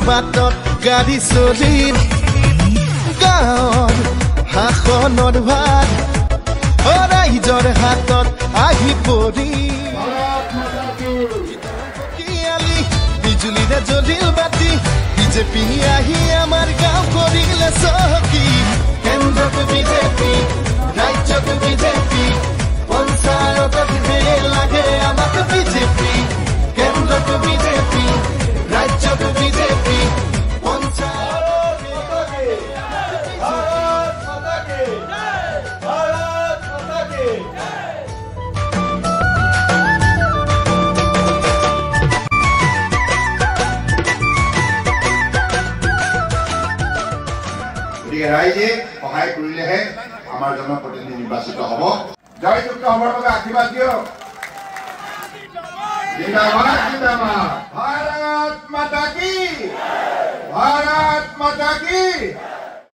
বাটত গাড়ী চলি গাঁৱৰ শাসনৰ ভাত ৰাইজৰ হাতত আহি পৰি বিজুলীৰে জ্বলিল বাতি বিজেপি আহি আমাৰ গাঁও কৰিলে চহকী কেন্দ্ৰত বিজেপি ৰাজ্যত বিজেপি পঞ্চায়তত লাগে আমাক বিজেপি কেন্দ্ৰত বিজেপি ৰাজ্যত বিজেপি ৰাইজে সহায় কৰিলেহে আমাৰ জনপ্ৰতিনিধি নিৰ্বাচিত হ'ব জয়যুক্ত হ'বৰ বাবে আশীৰ্বাদ দিয়ক জিন্দাবাদ জিন্দাবাদ ভাৰত মাতা কি